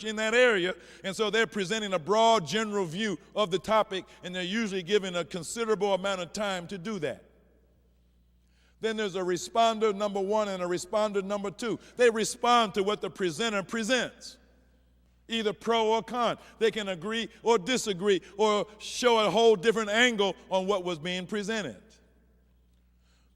in that area, and so they're presenting a broad general view of the topic, and they're usually given a considerable amount of time to do that. Then there's a responder number one and a responder number two. They respond to what the presenter presents, either pro or con. They can agree or disagree or show a whole different angle on what was being presented.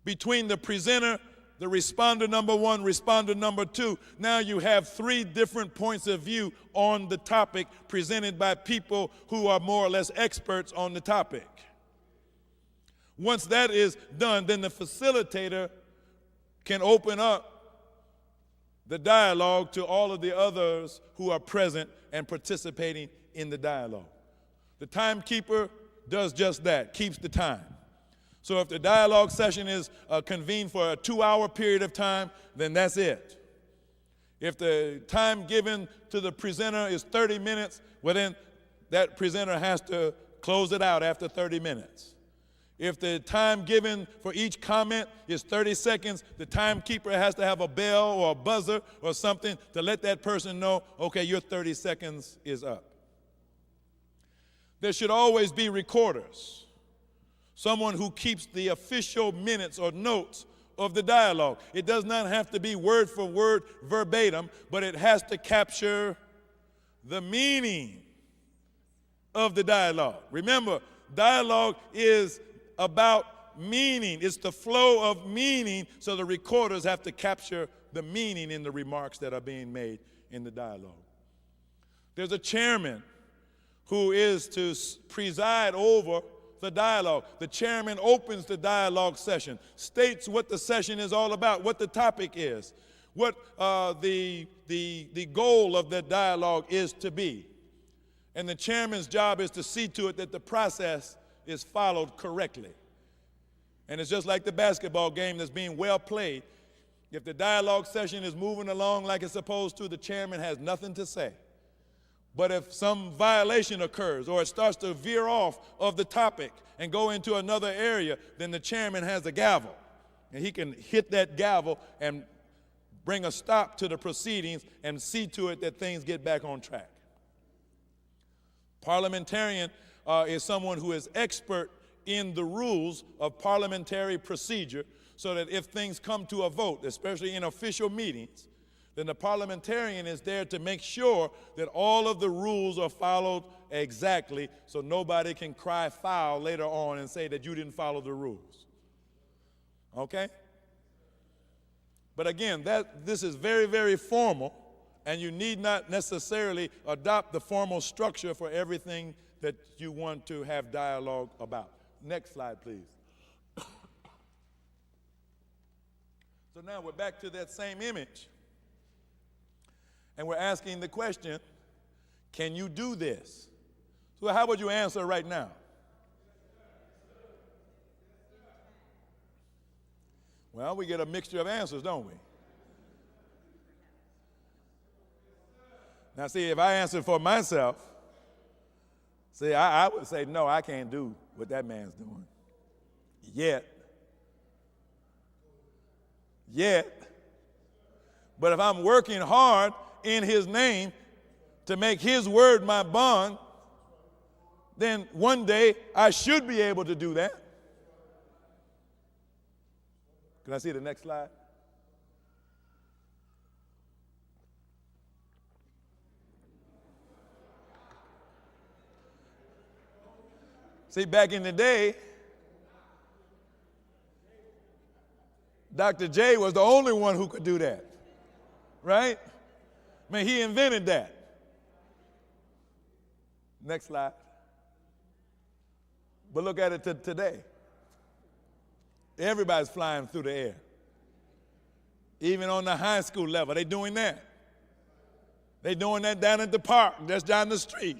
Between the presenter, the responder number one, responder number two, now you have three different points of view on the topic presented by people who are more or less experts on the topic. Once that is done, then the facilitator can open up the dialogue to all of the others who are present and participating in the dialogue. The timekeeper does just that, keeps the time. So if the dialogue session is convened for a 2-hour period of time, then that's it. If the time given to the presenter is 30 minutes, well then that presenter has to close it out after 30 minutes. If the time given for each comment is 30 seconds, the timekeeper has to have a bell or a buzzer or something to let that person know, okay, your 30 seconds is up. There should always be recorders. Someone who keeps the official minutes or notes of the dialogue. It does not have to be word for word verbatim, but it has to capture the meaning of the dialogue. Remember, dialogue is about meaning. It's the flow of meaning, so the recorders have to capture the meaning in the remarks that are being made in the dialogue. There's a chairman who is to preside over the dialogue. The chairman opens the dialogue session, states what the session is all about, what the topic is, what the goal of the dialogue is to be. And the chairman's job is to see to it that the process is followed correctly. And it's just like the basketball game that's being well played. If the dialogue session is moving along like it's supposed to, the chairman has nothing to say. But if some violation occurs or it starts to veer off of the topic and go into another area, then the chairman has a gavel. And he can hit that gavel and bring a stop to the proceedings and see to it that things get back on track. Parliamentarian is someone who is expert in the rules of parliamentary procedure, so that if things come to a vote, especially in official meetings, then the parliamentarian is there to make sure that all of the rules are followed exactly, so nobody can cry foul later on and say that you didn't follow the rules. Okay? But again, this is very, very formal, and you need not necessarily adopt the formal structure for everything that you want to have dialogue about. Next slide, please. So now we're back to that same image. And we're asking the question, can you do this? So how would you answer right now? Well, we get a mixture of answers, don't we? Now, see, if I answer for myself, see, I would say, no, I can't do what that man's doing. Yet. But if I'm working hard in his name to make his word my bond, then one day I should be able to do that. Can I see the next slide? See, back in the day, Dr. J was the only one who could do that, right? I mean, he invented that. Next slide. But look at it today. Everybody's flying through the air. Even on the high school level, they're doing that. They're doing that down at the park, that's down the street.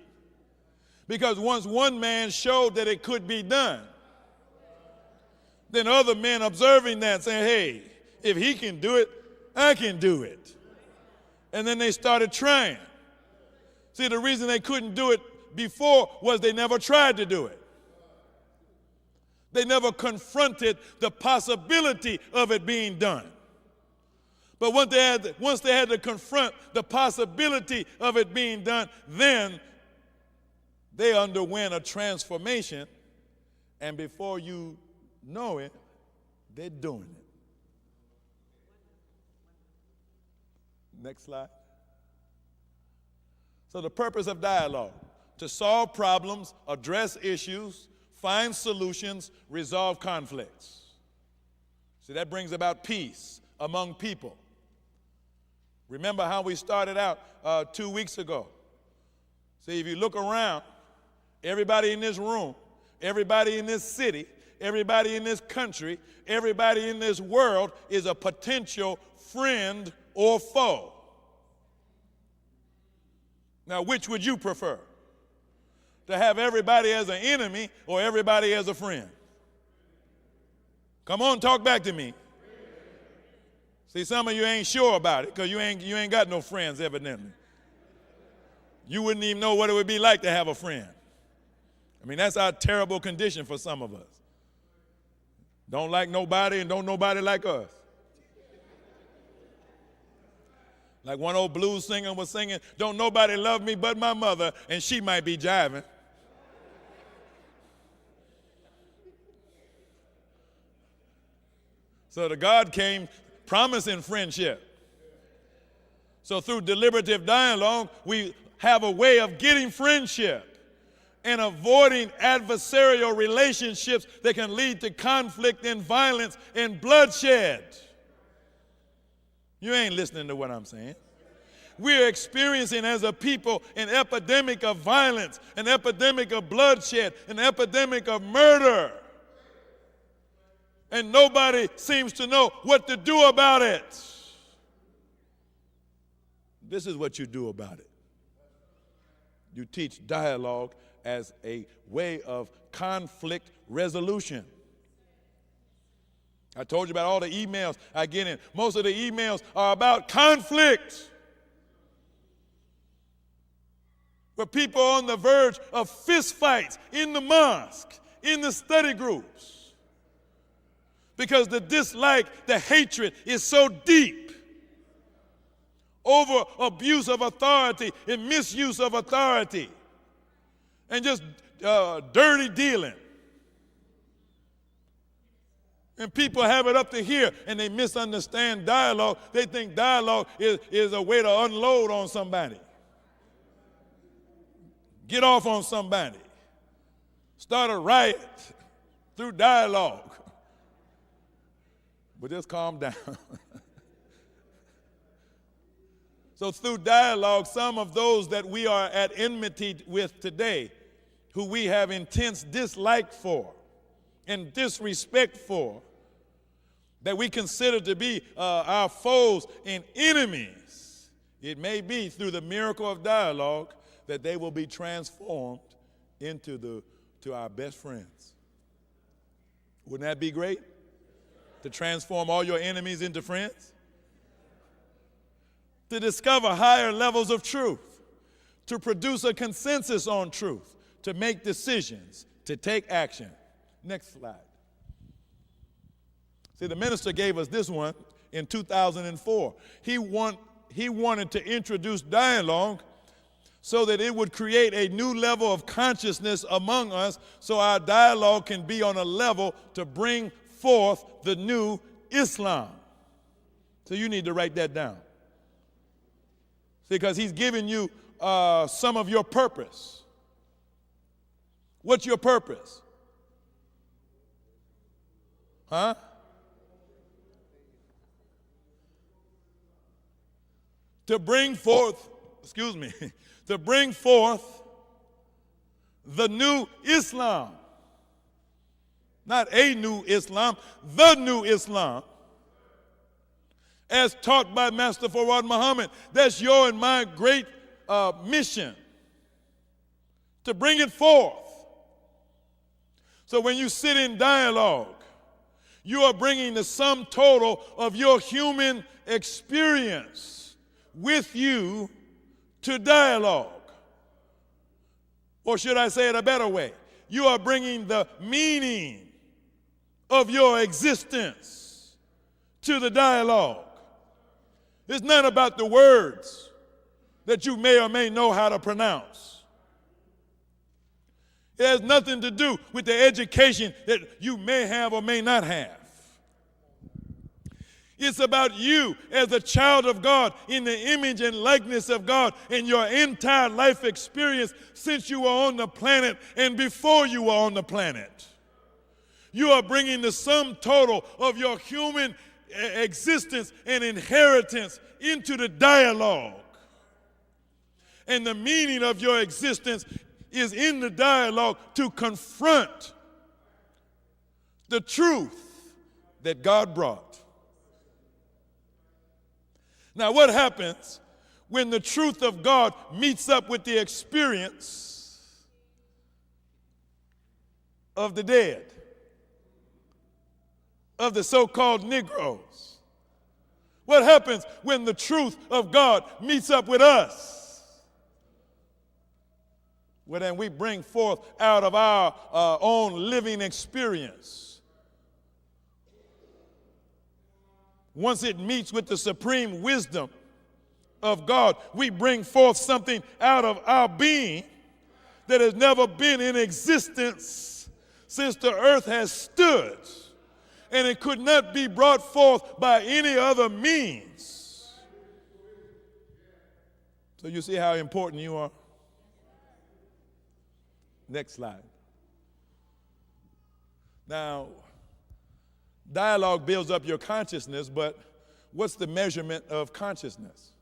Because once one man showed that it could be done, then other men observing that saying, hey, if he can do it, I can do it. And then they started trying. See, the reason they couldn't do it before was they never tried to do it. They never confronted the possibility of it being done. But once they had to confront the possibility of it being done, then they underwent a transformation, and before you know it, they're doing it. Next slide. So the purpose of dialogue: to solve problems, address issues, find solutions, resolve conflicts. See, that brings about peace among people. Remember how we started out 2 weeks ago. See, if you look around, everybody in this room, everybody in this city, everybody in this country, everybody in this world is a potential friend or foe. Now, which would you prefer? To have everybody as an enemy or everybody as a friend? Come on, talk back to me. See, some of you ain't sure about it because you ain't got no friends, evidently. You wouldn't even know what it would be like to have a friend. I mean, that's our terrible condition for some of us. Don't like nobody and don't nobody like us. Like one old blues singer was singing, "Don't nobody love me but my mother," and she might be jiving. So the God came promising friendship. So through deliberative dialogue, we have a way of getting friendship and avoiding adversarial relationships that can lead to conflict and violence and bloodshed. You ain't listening to what I'm saying. We're experiencing as a people an epidemic of violence, an epidemic of bloodshed, an epidemic of murder. And nobody seems to know what to do about it. This is what you do about it. You teach dialogue as a way of conflict resolution. I told you about all the emails I get in. Most of the emails are about conflict. Where people are on the verge of fistfights in the mosque, in the study groups. Because the dislike, the hatred is so deep over abuse of authority and misuse of authority and just dirty dealing. And people have it up to here and they misunderstand dialogue. They think dialogue is a way to unload on somebody. Get off on somebody. Start a riot through dialogue. But just calm down. So through dialogue, some of those that we are at enmity with today, who we have intense dislike for and disrespect for, that we consider to be our foes and enemies, it may be through the miracle of dialogue that they will be transformed into our best friends. Wouldn't that be great? To transform all your enemies into friends? To discover higher levels of truth, to produce a consensus on truth, to make decisions, to take action. Next slide. See, the minister gave us this one in 2004. He wanted to introduce dialogue so that it would create a new level of consciousness among us so our dialogue can be on a level to bring forth the new Islam. So you need to write that down. Because he's giving you some of your purpose. What's your purpose? Huh? To bring forth the new Islam. Not a new Islam, the new Islam. As taught by Master Fawad Muhammad. That's your and my great mission. To bring it forth. So when you sit in dialogue, you are bringing the sum total of your human experience with you to dialogue. Or should I say it a better way? You are bringing the meaning of your existence to the dialogue. It's not about the words that you may or may know how to pronounce. It has nothing to do with the education that you may have or may not have. It's about you as a child of God in the image and likeness of God in your entire life experience since you were on the planet and before you were on the planet. You are bringing the sum total of your human existence and inheritance into the dialogue. And the meaning of your existence is in the dialogue to confront the truth that God brought. Now, what happens when the truth of God meets up with the experience of the dead, of the so-called Negroes? What happens when the truth of God meets up with us? Well, then we bring forth out of our own living experience. Once it meets with the supreme wisdom of God, we bring forth something out of our being that has never been in existence since the earth has stood. And it could not be brought forth by any other means. So you see how important you are? Next slide. Now, dialogue builds up your consciousness, but what's the measurement of consciousness?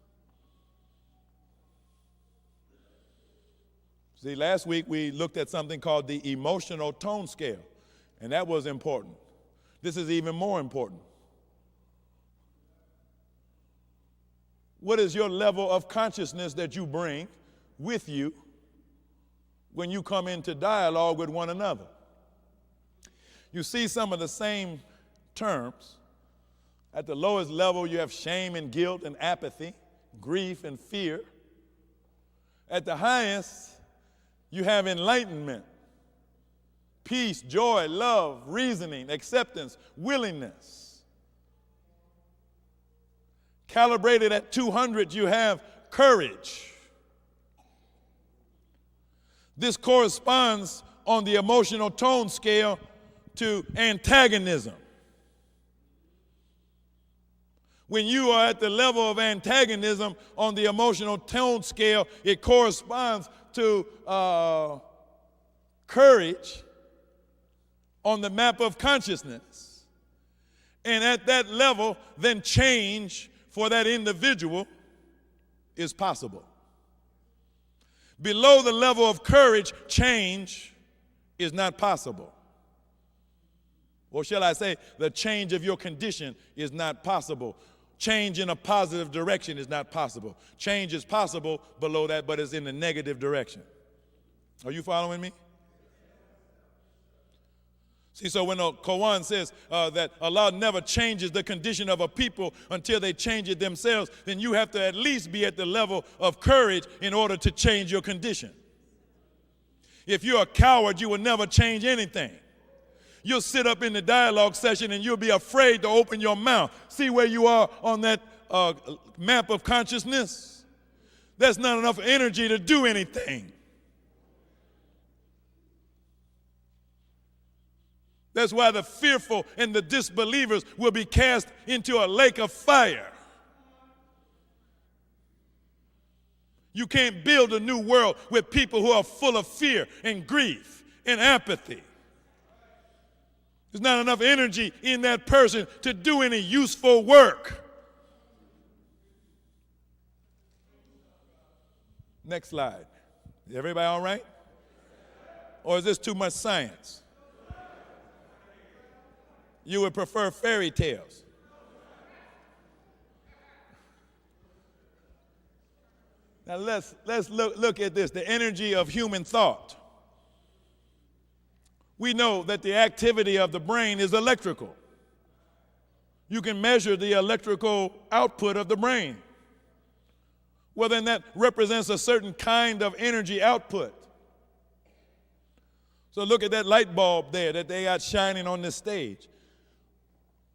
See, last week we looked at something called the emotional tone scale, and that was important. This is even more important. What is your level of consciousness that you bring with you when you come into dialogue with one another? You see some of the same terms. At the lowest level, you have shame and guilt and apathy, grief and fear. At the highest, you have enlightenment, peace, joy, love, reasoning, acceptance, willingness. Calibrated at 200, you have courage. This corresponds on the emotional tone scale to antagonism. When you are at the level of antagonism on the emotional tone scale, it corresponds to courage on the map of consciousness. And at that level, then change for that individual is possible. Below the level of courage, change is not possible. Or shall I say, the change of your condition is not possible. Change in a positive direction is not possible. Change is possible below that, but it's in the negative direction. Are you following me? See, so when the Quran says that Allah never changes the condition of a people until they change it themselves, then you have to at least be at the level of courage in order to change your condition. If you're a coward, you will never change anything. You'll sit up in the dialogue session and you'll be afraid to open your mouth. See where you are on that map of consciousness? There's not enough energy to do anything. That's why the fearful and the disbelievers will be cast into a lake of fire. You can't build a new world with people who are full of fear and grief and apathy. There's not enough energy in that person to do any useful work. Next slide. Is everybody all right? Or is this too much science? You would prefer fairy tales. Now let's look at this, the energy of human thought. We know that the activity of the brain is electrical. You can measure the electrical output of the brain. Well, then that represents a certain kind of energy output. So look at that light bulb there that they got shining on this stage.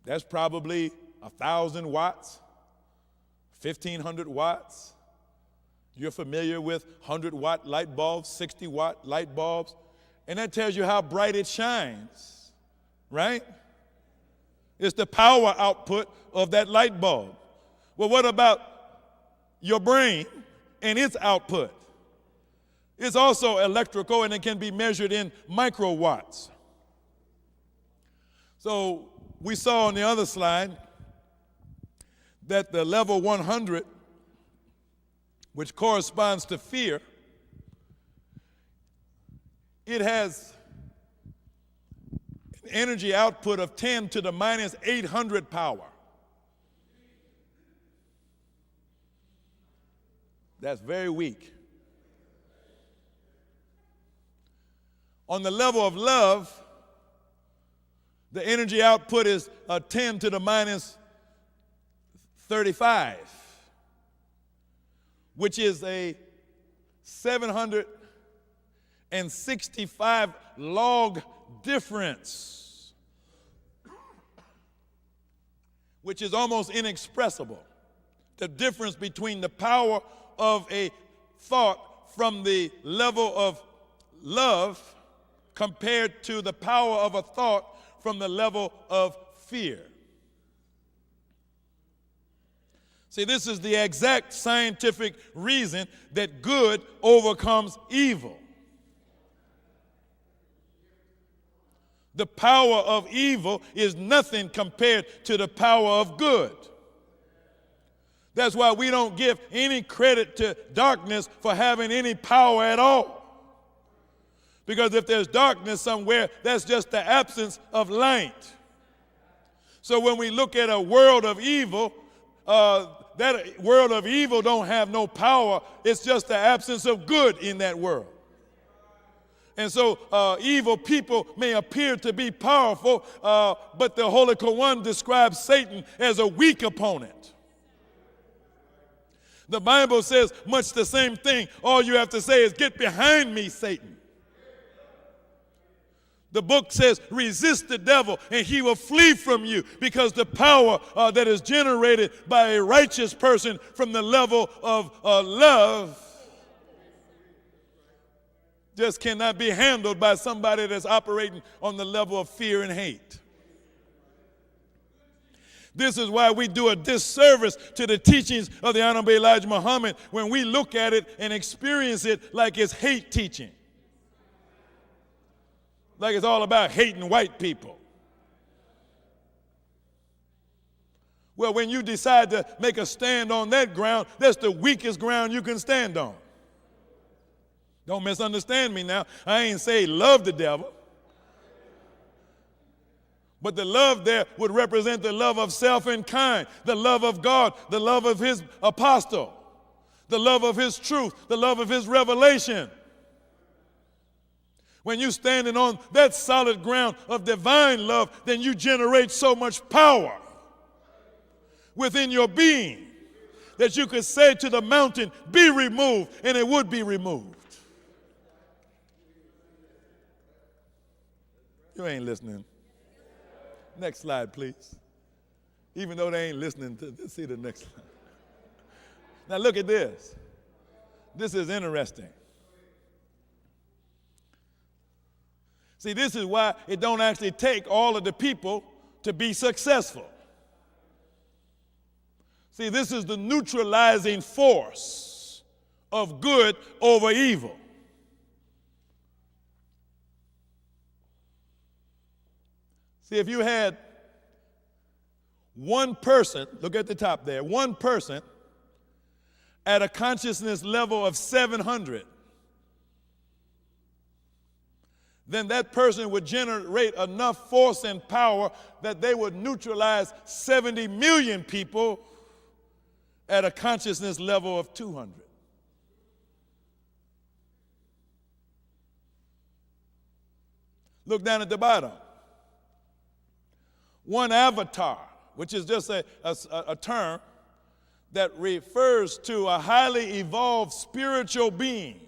That's probably 1,000 watts, 1,500 watts. You're familiar with 100-watt light bulbs, 60-watt light bulbs, and that tells you how bright it shines, right? It's the power output of that light bulb. Well, what about your brain and its output? It's also electrical, and it can be measured in microwatts. So we saw on the other slide that the level 100, which corresponds to fear, it has an energy output of 10 to the minus 800 power. That's very weak. On the level of love, the energy output is 10 to the minus 35, which is a 765 log difference, which is almost inexpressible. The difference between the power of a thought from the level of love compared to the power of a thought from the level of fear. See, this is the exact scientific reason that good overcomes evil. The power of evil is nothing compared to the power of good. That's why we don't give any credit to darkness for having any power at all. Because if there's darkness somewhere, that's just the absence of light. So when we look at a world of evil, that world of evil don't have no power. It's just the absence of good in that world. And so evil people may appear to be powerful, but the Holy Quran describes Satan as a weak opponent. The Bible says much the same thing. All you have to say is, "Get behind me, Satan." The book says, resist the devil and he will flee from you, because the power that is generated by a righteous person from the level of love just cannot be handled by somebody that's operating on the level of fear and hate. This is why we do a disservice to the teachings of the Honorable Elijah Muhammad when we look at it and experience it like it's hate teaching. Like it's all about hating white people. Well, when you decide to make a stand on that ground, that's the weakest ground you can stand on. Don't misunderstand me now. I ain't say love the devil. But the love there would represent the love of self and kind, the love of God, the love of his apostle, the love of his truth, the love of his revelation. When you're standing on that solid ground of divine love, then you generate so much power within your being that you could say to the mountain, "Be removed," and it would be removed. You ain't listening. Next slide, please. Even though they ain't listening, see the next slide. Now look at this. This is interesting. See, this is why it don't actually take all of the people to be successful. See, this is the neutralizing force of good over evil. See, if you had one person, look at the top there, one person at a consciousness level of 700, then that person would generate enough force and power that they would neutralize 70 million people at a consciousness level of 200. Look down at the bottom. One avatar, which is just a term that refers to a highly evolved spiritual being,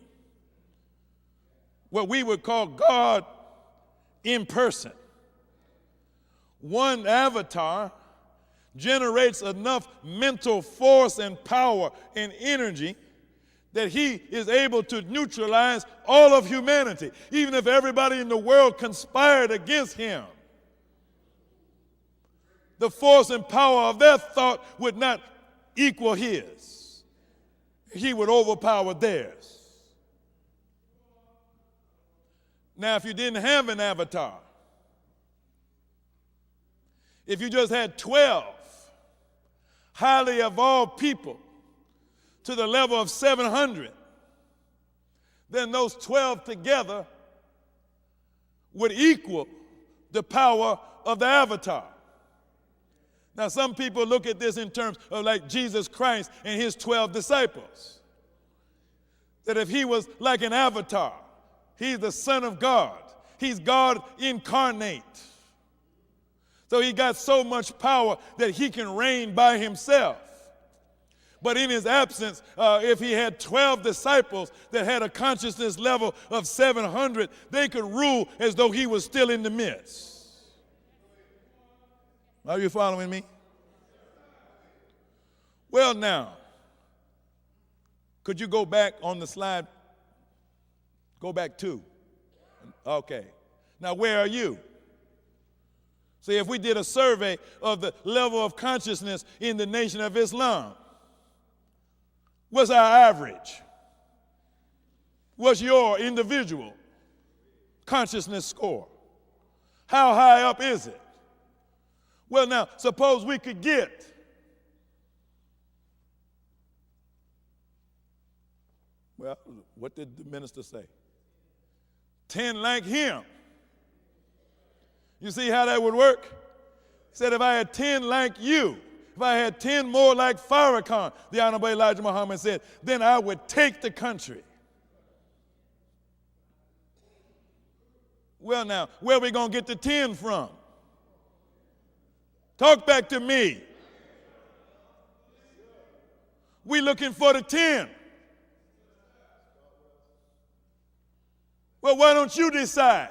what we would call God in person. One avatar generates enough mental force and power and energy that he is able to neutralize all of humanity, even if everybody in the world conspired against him. The force and power of their thought would not equal his. He would overpower theirs. Now, if you didn't have an avatar, if you just had 12 highly evolved people to the level of 700, then those 12 together would equal the power of the avatar. Now, some people look at this in terms of like Jesus Christ and his 12 disciples. That if he was like an avatar, he's the Son of God. He's God incarnate. So he got so much power that he can reign by himself. But in his absence, if he had 12 disciples that had a consciousness level of 700, they could rule as though he was still in the midst. Are you following me? Well, now, could you go back on the slide? Go back 2. Okay. Now, where are you? See, if we did a survey of the level of consciousness in the Nation of Islam, what's our average? What's your individual consciousness score? How high up is it? Well, now, suppose we could get well, what did the minister say? 10 like him. You see how that would work? He said if I had 10 like you, if I had 10 more like Farrakhan, the Honorable Elijah Muhammad said, then I would take the country. Well, now, where are we going to get the 10 from? Talk back to me. We looking for the 10. Well, why don't you decide?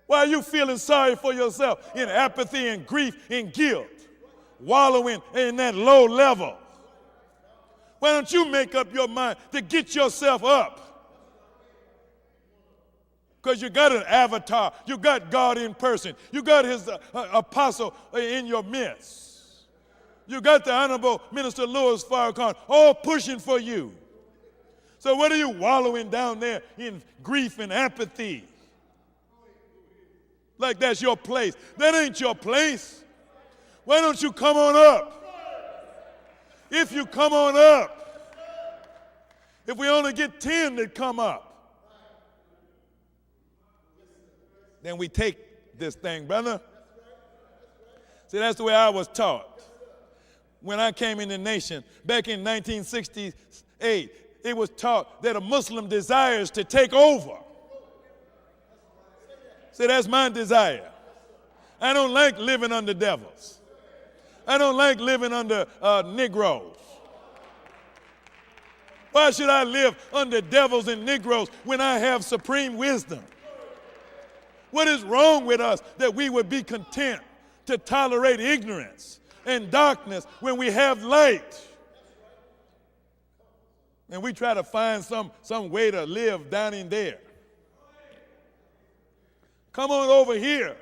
Why are you feeling sorry for yourself in apathy and grief and guilt, wallowing in that low level? Why don't you make up your mind to get yourself up? Because you got an avatar, you got God in person, you got his apostle in your midst. You got the Honorable Minister Louis Farrakhan all pushing for you. So what are you wallowing down there in grief and apathy? Like that's your place. That ain't your place. Why don't you come on up? If you come on up, if we only get 10 that come up, then we take this thing, brother. See, that's the way I was taught. When I came in the nation back in 1968, it was taught that a Muslim desires to take over. See, that's my desire. I don't like living under devils. I don't like living under Negroes. Why should I live under devils and Negroes when I have supreme wisdom? What is wrong with us that we would be content to tolerate ignorance and darkness when we have light? And we try to find some way to live down in there. Come on over here.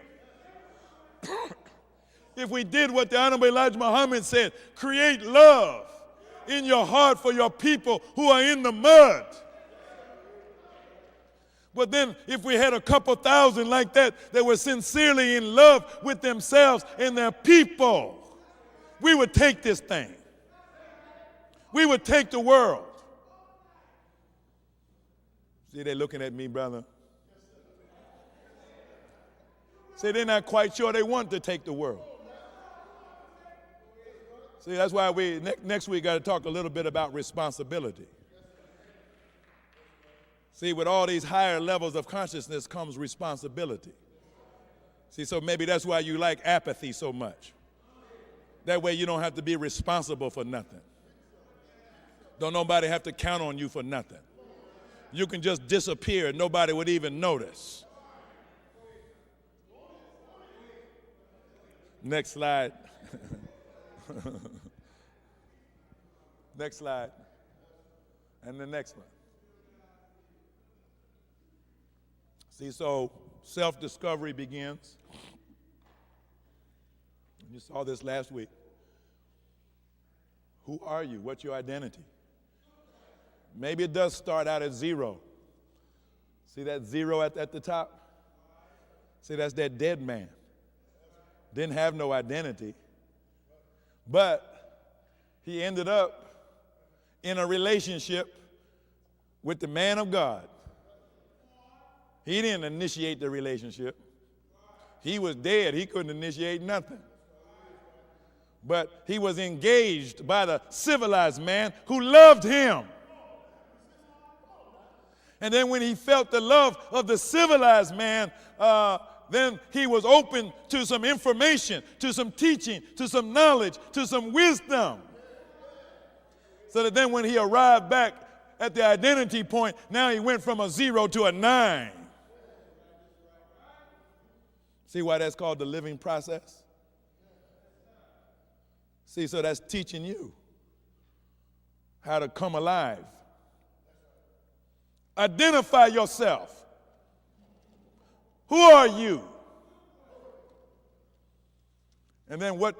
If we did what the Honorable Elijah Muhammad said, create love in your heart for your people who are in the mud. But then if we had a couple thousand like that were sincerely in love with themselves and their people, we would take this thing. We would take the world. See, they're looking at me, brother. See, they're not quite sure they want to take the world. See, that's why we next week got to talk a little bit about responsibility. See, with all these higher levels of consciousness comes responsibility. See, so maybe that's why you like apathy so much. That way you don't have to be responsible for nothing. Don't nobody have to count on you for nothing. You can just disappear and nobody would even notice. Next slide. Next slide. And the next one. See, so self-discovery begins. You saw this last week. Who are you? What's your identity? Maybe it does start out at zero. See that zero at the top? See, that's that dead man. Didn't have no identity. But he ended up in a relationship with the man of God. He didn't initiate the relationship. He was dead. He couldn't initiate nothing. But he was engaged by the civilized man who loved him. And then when he felt the love of the civilized man, then he was open to some information, to some teaching, to some knowledge, to some wisdom. So that then when he arrived back at the identity point, now he went from a 0 to a 9. See why that's called the living process? See, so that's teaching you how to come alive. Identify yourself. Who are you? And then what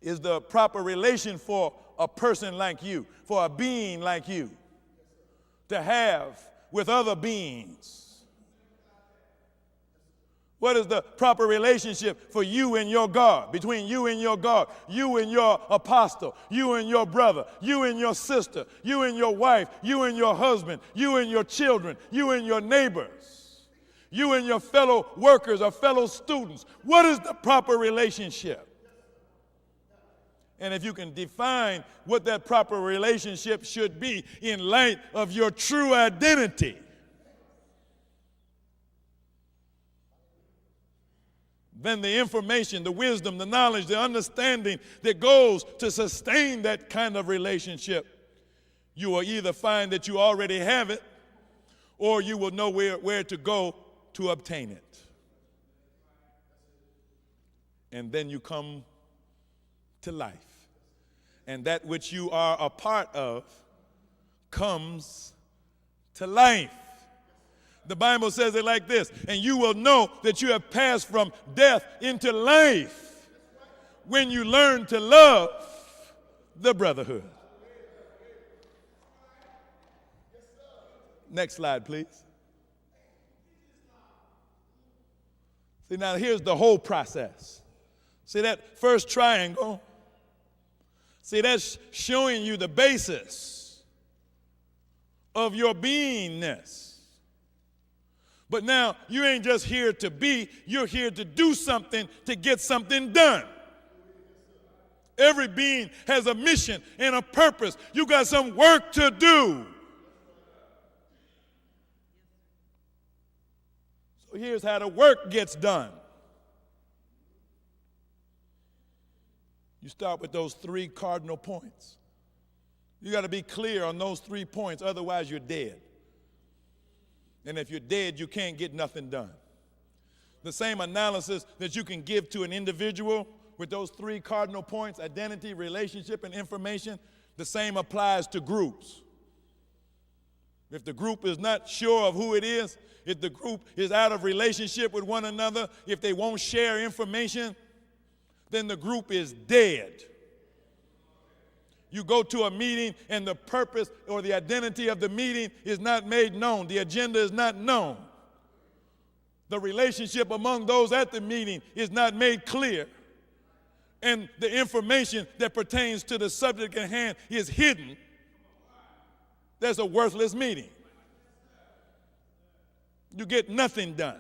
is the proper relation for a person like you, for a being like you, to have with other beings? What is the proper relationship for you and your God, between you and your God, you and your apostle, you and your brother, you and your sister, you and your wife, you and your husband, you and your children, you and your neighbors, you and your fellow workers or fellow students? What is the proper relationship? And if you can define what that proper relationship should be in light of your true identity, then the information, the wisdom, the knowledge, the understanding that goes to sustain that kind of relationship, you will either find that you already have it, or you will know where to go to obtain it. And then you come to life. And that which you are a part of comes to life. The Bible says it like this: and you will know that you have passed from death into life when you learn to love the brotherhood. Next slide, please. See, now here's the whole process. See that first triangle? See, that's showing you the basis of your beingness. But now, you ain't just here to be, you're here to do something, to get something done. Every being has a mission and a purpose. You got some work to do. So here's how the work gets done. You start with those 3 cardinal points. You got to be clear on those 3 points, otherwise you're dead. And if you're dead, you can't get nothing done. The same analysis that you can give to an individual with those 3 cardinal points, identity, relationship, and information, the same applies to groups. If the group is not sure of who it is, if the group is out of relationship with one another, if they won't share information, then the group is dead. You go to a meeting and the purpose or the identity of the meeting is not made known. The agenda is not known. The relationship among those at the meeting is not made clear. And the information that pertains to the subject at hand is hidden. That's a worthless meeting. You get nothing done.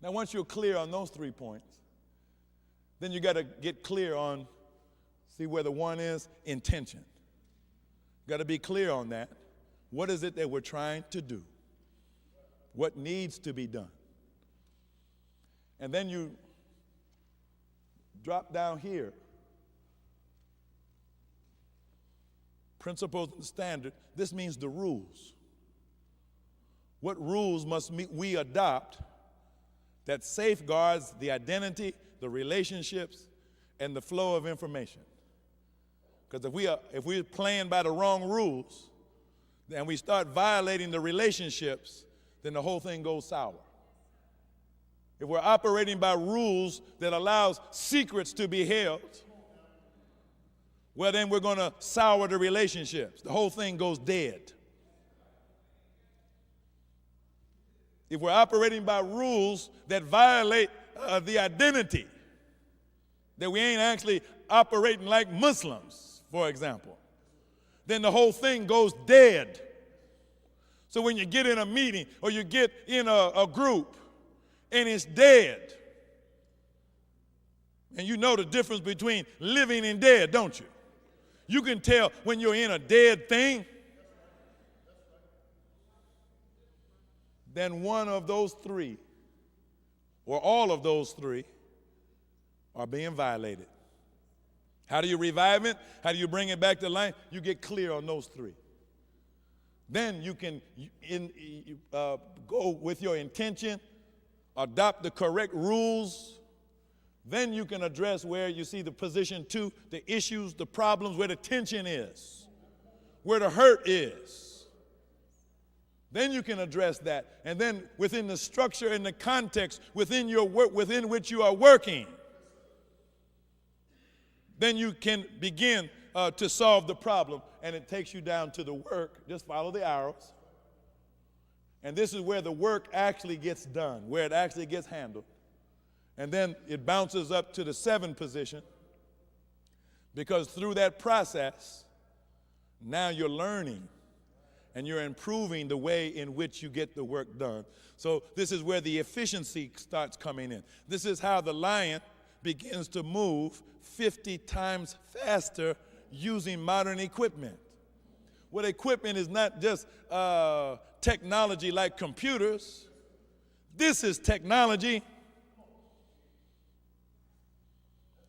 Now, once you're clear on those 3 points, then you got to get clear on, see where the one is, intention. Got to be clear on that. What is it that we're trying to do? What needs to be done? And then you drop down here. Principles and standard. This means the rules. What rules must we adopt that safeguards the identity, the relationships, and the flow of information. Because if we're playing by the wrong rules, and we start violating the relationships, then the whole thing goes sour. If we're operating by rules that allows secrets to be held, well, then we're going to sour the relationships. The whole thing goes dead. If we're operating by rules that violate the identity, that we ain't actually operating like Muslims, for example, then the whole thing goes dead. So when you get in a meeting or you get in a group and it's dead, and you know the difference between living and dead, don't you? You can tell when you're in a dead thing. Then one of those three, or all of those three, are being violated. How do you revive it? How do you bring it back to life? You get clear on those three. Then you can go with your intention, adopt the correct rules. Then you can address where you see the position two, the issues, the problems, where the tension is, where the hurt is. Then you can address that. And then within the structure and the context within your work, within which you are working, then you can begin to solve the problem. And it takes you down to the work. Just follow the arrows. And this is where the work actually gets done, where it actually gets handled. And then it bounces up to the 7 position, because through that process, now you're learning and you're improving the way in which you get the work done. So this is where the efficiency starts coming in. This is how the lion begins to move 50 times faster using modern equipment. Well, equipment is not just technology like computers. This is technology.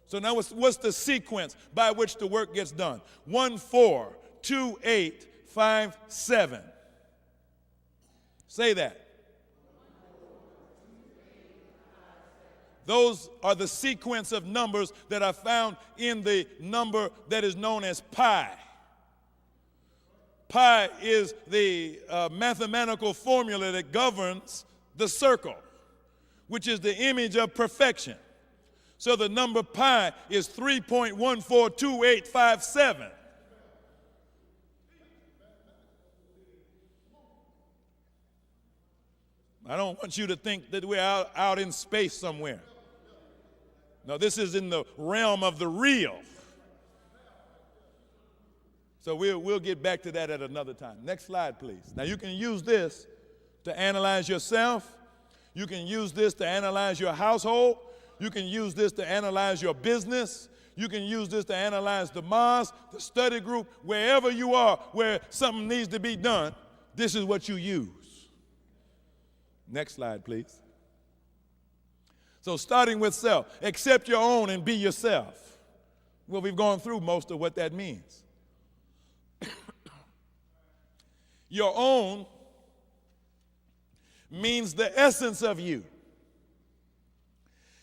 So now what's the sequence by which the work gets done? 1, 4, 2, 8, 5, 7. Say that. Those are the sequence of numbers that are found in the number that is known as pi. Pi is the mathematical formula that governs the circle, which is the image of perfection. So the number pi is 3.142857. I don't want you to think that we're out in space somewhere. No, this is in the realm of the real. So we'll get back to that at another time. Next slide, please. Now you can use this to analyze yourself. You can use this to analyze your household. You can use this to analyze your business. You can use this to analyze the mosque, the study group, wherever you are, where something needs to be done. This is what you use. Next slide, please. So starting with self, accept your own and be yourself. Well, we've gone through most of what that means. Your own means the essence of you.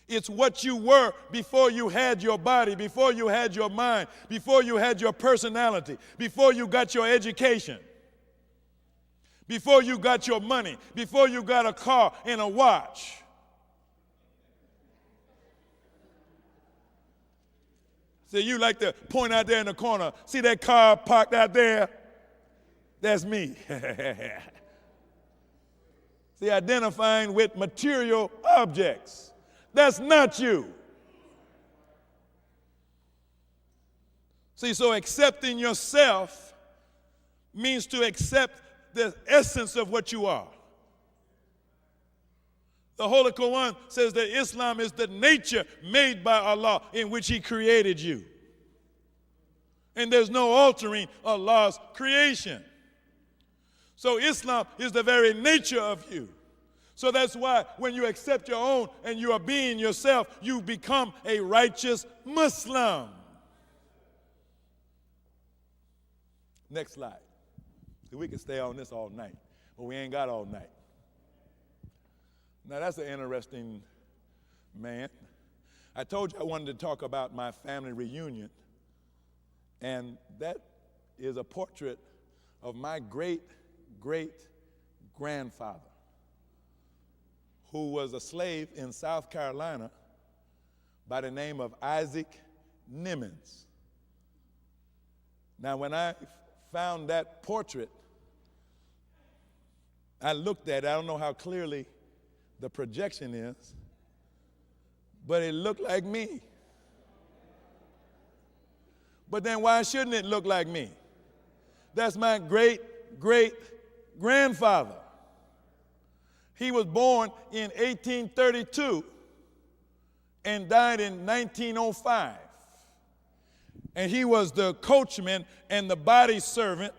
It's what you were before you had your body, before you had your mind, before you had your personality, before you got your education, before you got your money, before you got a car and a watch. See, you like to point out there in the corner, see that car parked out there? That's me. See, identifying with material objects. That's not you. See, so accepting yourself means to accept the essence of what you are. The Holy Quran says that Islam is the nature made by Allah in which He created you. And there's no altering Allah's creation. So Islam is the very nature of you. So that's why when you accept your own and you are being yourself, you become a righteous Muslim. Next slide. See, we can stay on this all night, but we ain't got all night. Now, that's an interesting man. I told you I wanted to talk about my family reunion, and that is a portrait of my great-great-grandfather, who was a slave in South Carolina by the name of Isaac Nimmons. Now, when I found that portrait, I looked at it. I don't know how clearly the projection is, but it looked like me. But then why shouldn't it look like me? That's my great-great-grandfather. He was born in 1832 and died in 1905. And he was the coachman and the body servant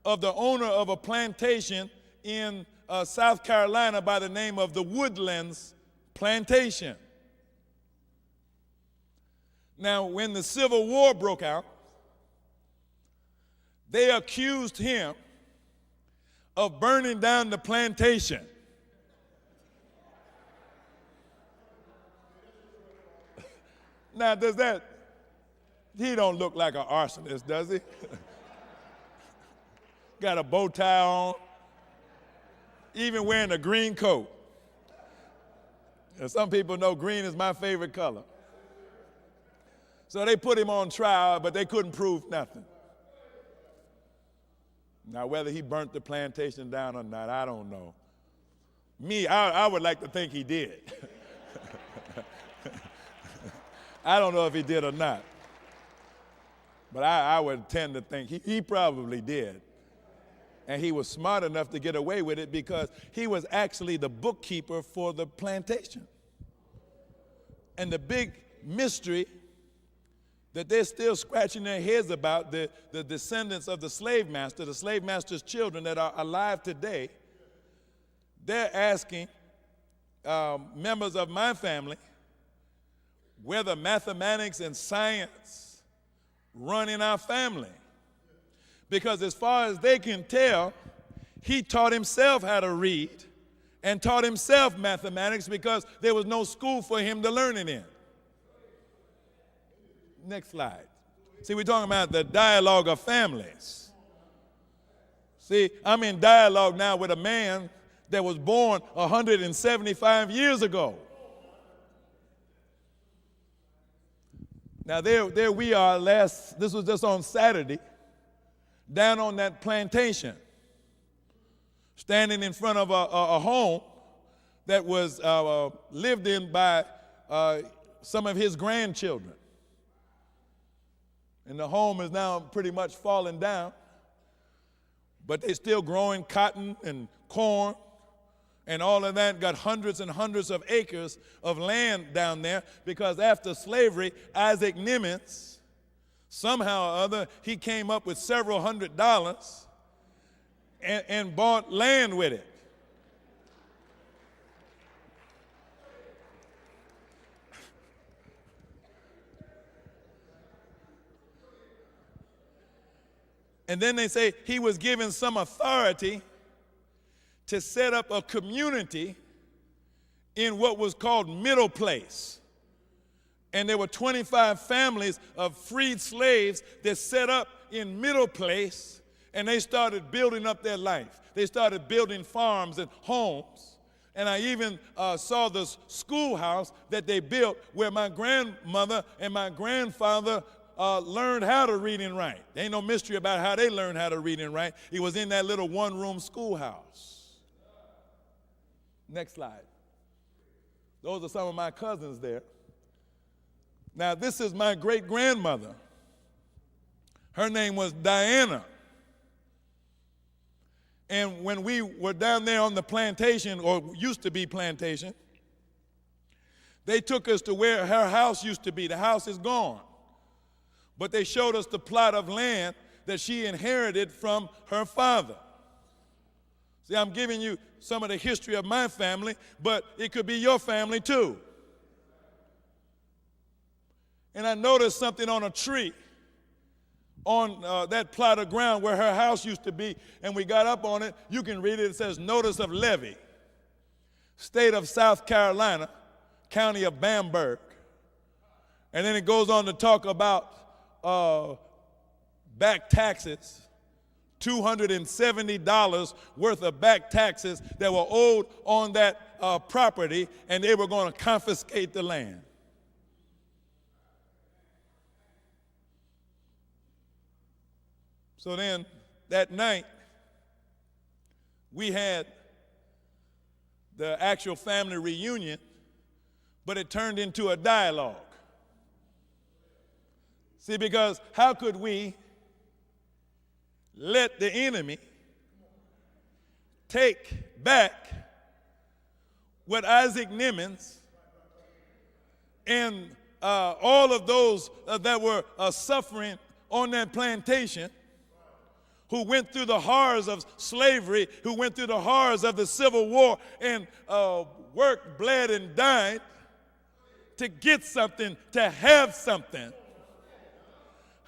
of the owner of a plantation in South Carolina by the name of the Woodlands Plantation. Now, when the Civil War broke out, they accused him of burning down the plantation. Now, he don't look like an arsonist, does he? Got a bow tie on, even wearing a green coat. And some people know green is my favorite color. So they put him on trial, but they couldn't prove nothing. Now, whether he burnt the plantation down or not, I don't know. Me, I would like to think he did. I don't know if he did or not. But I would tend to think he probably did. And he was smart enough to get away with it because he was actually the bookkeeper for the plantation. And the big mystery that they're still scratching their heads about, the descendants of the slave master's children that are alive today, they're asking members of my family whether mathematics and science run in our family. Because as far as they can tell, he taught himself how to read and taught himself mathematics because there was no school for him to learn it in. Next slide. See, we're talking about the dialogue of families. See, I'm in dialogue now with a man that was born 175 years ago. Now, there we are this was just on Saturday, down on that plantation, standing in front of a home that was lived in by some of his grandchildren. And the home is now pretty much falling down, but they're still growing cotton and corn and all of that, got hundreds and hundreds of acres of land down there because after slavery, Isaac Nimmons, somehow or other, he came up with several $100s and bought land with it. And then they say he was given some authority to set up a community in what was called Middle Place. And there were 25 families of freed slaves that set up in Middle Place, and they started building up their life. They started building farms and homes. And I even saw this schoolhouse that they built where my grandmother and my grandfather learned how to read and write. There ain't no mystery about how they learned how to read and write. It was in that little one-room schoolhouse. Next slide. Those are some of my cousins there. Now, this is my great-grandmother. Her name was Diana. And when we were down there on the plantation, or used to be plantation, they took us to where her house used to be. The house is gone. But they showed us the plot of land that she inherited from her father. See, I'm giving you some of the history of my family, but it could be your family too. And I noticed something on a tree on that plot of ground where her house used to be, and we got up on it. You can read it. It says, Notice of Levy. state of South Carolina, county of Bamberg. And then it goes on to talk about back taxes, $270 worth of back taxes that were owed on that property, and they were going to confiscate the land. So then that night, we had the actual family reunion, but it turned into a dialogue. See, because how could we let the enemy take back what Isaac Nimmons and all of those that were suffering on that plantation, who went through the horrors of slavery, who went through the horrors of the Civil War, and worked, bled, and died to get something, to have something?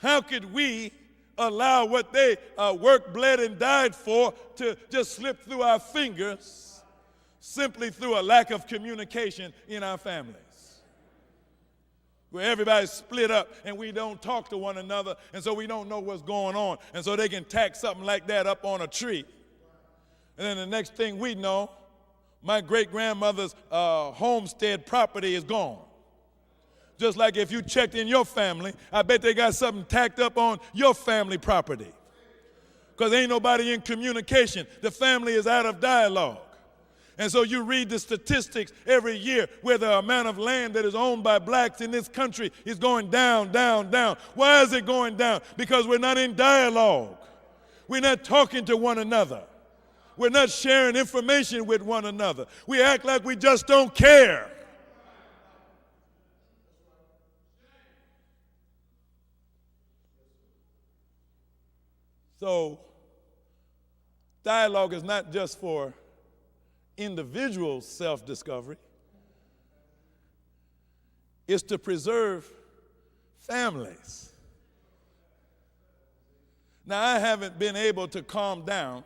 How could we allow what they worked, bled, and died for to just slip through our fingers simply through a lack of communication in our families? Where everybody's split up and we don't talk to one another, and so we don't know what's going on. And so they can tack something like that up on a tree. And then the next thing we know, my great-grandmother's homestead property is gone. Just like if you checked in your family, I bet they got something tacked up on your family property. Because ain't nobody in communication. The family is out of dialogue. And so you read the statistics every year where the amount of land that is owned by blacks in this country is going down, down, down. Why is it going down? Because we're not in dialogue. We're not talking to one another. We're not sharing information with one another. We act like we just don't care. So dialogue is not just for individual self-discovery. It's to preserve families. Now, I haven't been able to calm down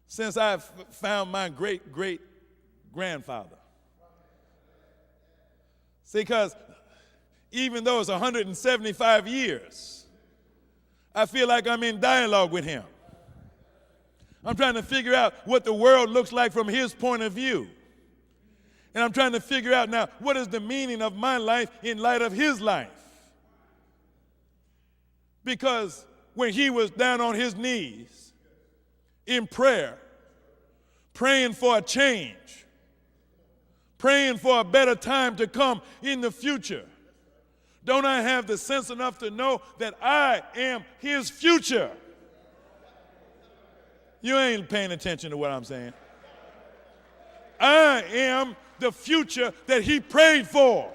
since I found my great-great-grandfather. See, because even though it's 175 years, I feel like I'm in dialogue with him. I'm trying to figure out what the world looks like from his point of view. And I'm trying to figure out now, what is the meaning of my life in light of his life? Because when he was down on his knees in prayer, praying for a change, praying for a better time to come in the future, don't I have the sense enough to know that I am his future? You ain't paying attention to what I'm saying. I am the future that he prayed for.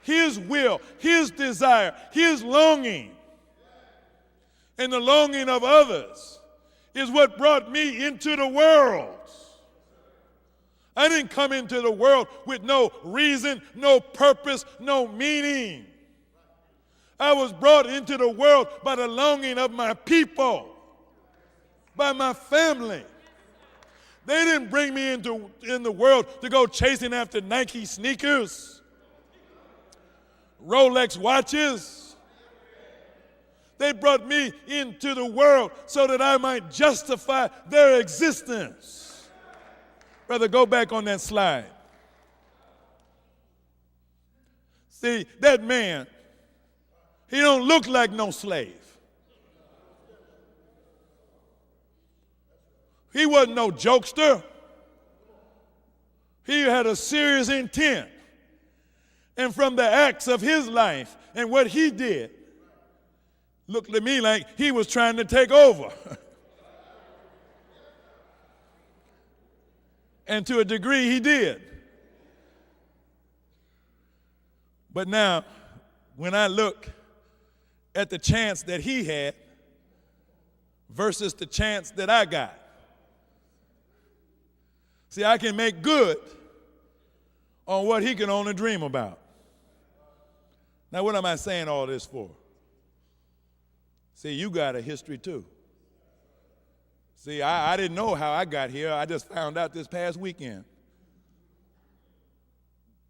His will, his desire, his longing, and the longing of others is what brought me into the world. I didn't come into the world with no reason, no purpose, no meaning. I was brought into the world by the longing of my people, by my family. They didn't bring me in the world to go chasing after Nike sneakers, Rolex watches. They brought me into the world so that I might justify their existence. Brother, go back on that slide. See, that man, he don't look like no slave. He wasn't no jokester. He had a serious intent. And from the acts of his life and what he did, looked to me like he was trying to take over. And to a degree, he did. But now, when I look at the chance that he had versus the chance that I got, see, I can make good on what he can only dream about. Now, what am I saying all this for? See, you got a history too. See, I didn't know how I got here. I just found out this past weekend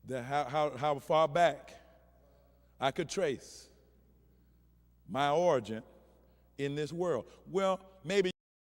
that how far back I could trace my origin in this world. Well, maybe